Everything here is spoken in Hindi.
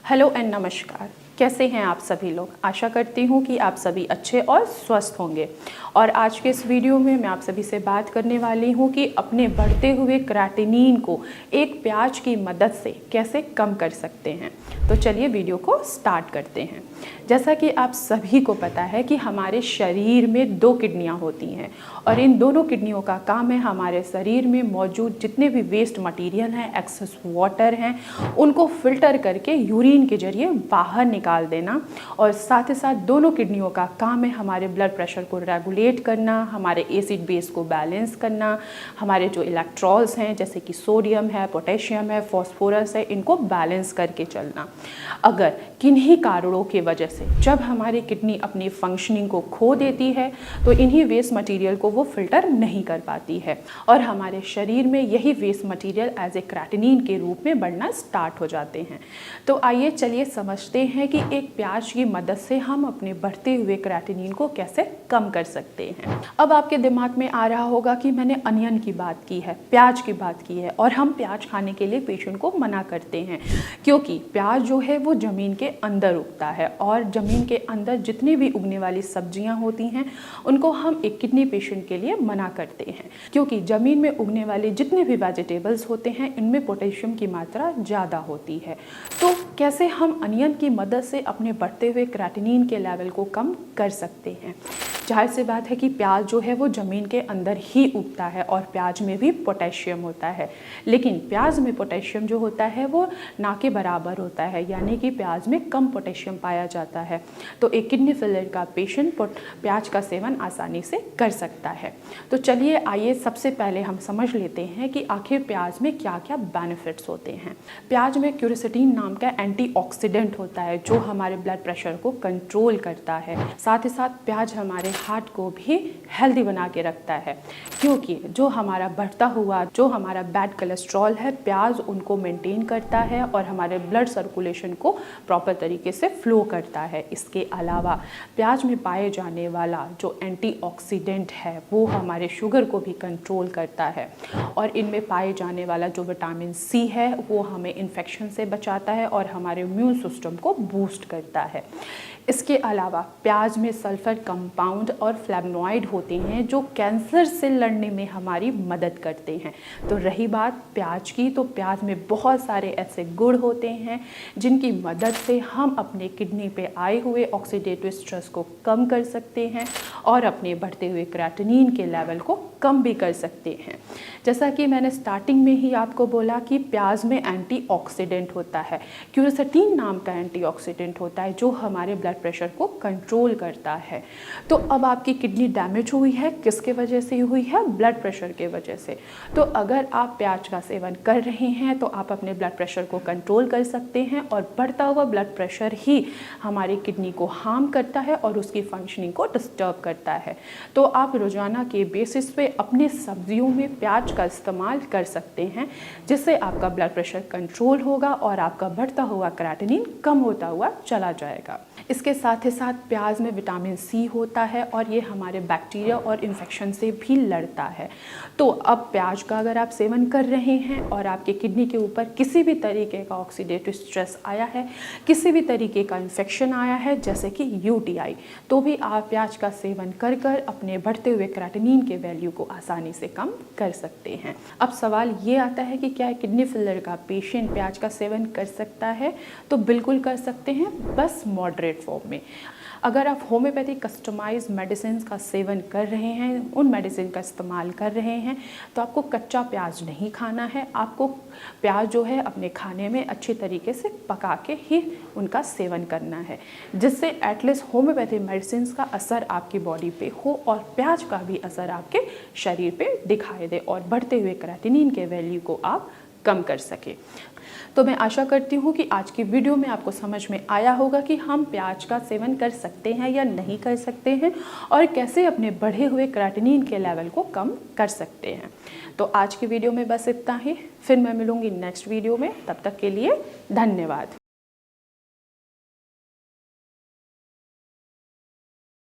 हेलो एंड नमस्कार। कैसे हैं आप सभी लोग। आशा करती हूँ कि आप सभी अच्छे और स्वस्थ होंगे। और आज के इस वीडियो में मैं आप सभी से बात करने वाली हूँ कि अपने बढ़ते हुए क्रेटिनिन को एक प्याज की मदद से कैसे कम कर सकते हैं। तो चलिए वीडियो को स्टार्ट करते हैं। जैसा कि आप सभी को पता है कि हमारे शरीर में 2 किडनियाँ होती हैं और इन दोनों किडनियों का काम है हमारे शरीर में मौजूद जितने भी वेस्ट मटेरियल हैं, एक्सेस वाटर हैं, उनको फिल्टर करके यूरिन के जरिए बाहर निकाल देना। और साथ ही साथ दोनों किडनियों का काम है हमारे ब्लड प्रेशर को रेगुलेट करना, हमारे एसिड बेस को बैलेंस करना, हमारे जो इलेक्ट्रॉल्स हैं जैसे कि सोडियम है, पोटेशियम है, फॉस्फोरस है, इनको बैलेंस करके चलना। अगर किन्हीं कारणों की वजह से जब हमारी किडनी अपनी फंक्शनिंग को खो देती है तो इन्हीं वेस्ट मटेरियल को वो फिल्टर नहीं कर पाती है और हमारे शरीर में यही waste material as a creatinine के रूप में बढ़ना स्टार्ट हो जाते हैं। तो आइए चलिए समझते हैं कि एक प्याज की मदद से हम अपने बढ़ते हुए क्रेटिनिन को कैसे कम कर सकते हैं। अब आपके दिमाग में आ रहा होगा कि मैंने अनियन की बात की है, प्याज की बात की है और हम प्याज खाने के लिए पेशेंट को मना करते हैं क्योंकि प्याज जो है वो ज़मीन के अंदर उगता है और ज़मीन के अंदर जितनी भी उगने वाली सब्जियां होती हैं उनको हम एक किडनी पेशेंट के लिए मना करते हैं क्योंकि ज़मीन में उगने वाले जितने भी वेजिटेबल्स होते हैं इनमें पोटेशियम की मात्रा ज़्यादा होती है। तो कैसे हम अनियन की मदद से अपने बढ़ते हुए क्रेटिनिन के लेवल को कम कर सकते हैं। जाहिर सी बात है कि प्याज जो है वो ज़मीन के अंदर ही उगता है और प्याज में भी पोटेशियम होता है, लेकिन प्याज में पोटेशियम जो होता है वो ना के बराबर होता है, यानी कि प्याज में कम पोटेशियम पाया जाता है। तो एक किडनी फेलियर का पेशेंट प्याज का सेवन आसानी से कर सकता है। तो चलिए आइए सबसे पहले हम समझ लेते हैं कि आखिर प्याज में क्या क्या बेनिफिट्स होते हैं। प्याज में क्यूरसेटिन नाम का एंटीऑक्सीडेंट होता है जो हमारे ब्लड प्रेशर को कंट्रोल करता है। साथ ही साथ प्याज हमारे हार्ट को भी हेल्दी बना के रखता है क्योंकि जो हमारा बढ़ता हुआ जो हमारा बैड कोलेस्ट्रॉल है प्याज उनको मेंटेन करता है और हमारे ब्लड सर्कुलेशन को प्रॉपर तरीके से फ्लो करता है। इसके अलावा प्याज में पाए जाने वाला जो एंटीऑक्सीडेंट है वो हमारे शुगर को भी कंट्रोल करता है और इनमें पाए जाने वाला जो विटामिन सी है वो हमें इन्फेक्शन से बचाता है और हमारे इम्यून सिस्टम को बूस्ट करता है। इसके अलावा प्याज में सल्फर कंपाउंड और फ्लेवनॉइड होते हैं जो कैंसर से लड़ने में हमारी मदद करते हैं। तो रही बात प्याज की, तो प्याज में बहुत सारे ऐसे गुण होते हैं जिनकी मदद से हम अपने किडनी पे आए हुए ऑक्सीडेटिव स्ट्रेस को कम कर सकते हैं और अपने बढ़ते हुए क्रेटिनिन के लेवल को कम भी कर सकते हैं। जैसा कि मैंने स्टार्टिंग में ही आपको बोला कि प्याज में एंटीऑक्सीडेंट होता है, क्यूरसेटिन नाम का एंटीऑक्सीडेंट होता है जो हमारे ब्लड प्रेशर को कंट्रोल करता है। तो अब आपकी किडनी डैमेज हुई है, किसके वजह से हुई है? ब्लड प्रेशर के वजह से। तो अगर आप प्याज का सेवन कर रहे हैं तो आप अपने ब्लड प्रेशर को कंट्रोल कर सकते हैं और बढ़ता हुआ ब्लड प्रेशर ही हमारी किडनी को हार्म करता है और उसकी फंक्शनिंग को डिस्टर्ब करता है। तो आप रोजाना के बेसिस पे अपने सब्जियों में प्याज का इस्तेमाल कर सकते हैं जिससे आपका ब्लड प्रेशर कंट्रोल होगा और आपका बढ़ता हुआ क्रेटिनिन कम होता हुआ चला जाएगा। इसके साथ ही साथ प्याज में विटामिन सी होता है और ये हमारे बैक्टीरिया और इन्फेक्शन से भी लड़ता है। तो अब प्याज का अगर आप सेवन कर रहे हैं और आपके किडनी के ऊपर किसी भी तरीके का ऑक्सीडेटिव स्ट्रेस आया है, किसी भी तरीके का इन्फेक्शन आया है जैसे कि यूटीआई, तो भी आप प्याज का सेवन कर कर अपने बढ़ते हुए क्रेटिनिन के वैल्यू को आसानी से कम कर सकते हैं। अब सवाल ये आता है कि क्या किडनी फेलियर का पेशेंट प्याज का सेवन कर सकता है? तो बिल्कुल कर सकते हैं, बस मॉडरेट फॉर्म में। अगर आप होम्योपैथी कस्टमाइज मेडिसिन का सेवन कर रहे हैं, उन मेडिसिन का इस्तेमाल कर रहे हैं, तो आपको कच्चा प्याज नहीं खाना है। आपको प्याज जो है अपने खाने में अच्छे तरीके से पका के ही उनका सेवन करना है जिससे एटलीस्ट होम्योपैथी मेडिसिन का असर आपकी बॉडी पे हो और प्याज का भी असर आपके शरीर पे दिखाई दे और बढ़ते हुए क्रेटिनिन के वैल्यू को आप कम कर सके। तो मैं आशा करती हूँ कि आज की वीडियो में आपको समझ में आया होगा कि हम प्याज का सेवन कर सकते हैं या नहीं कर सकते हैं और कैसे अपने बढ़े हुए क्रेटिनिन के लेवल को कम कर सकते हैं। तो आज की वीडियो में बस इतना ही, फिर मैं मिलूँगी नेक्स्ट वीडियो में। तब तक के लिए धन्यवाद।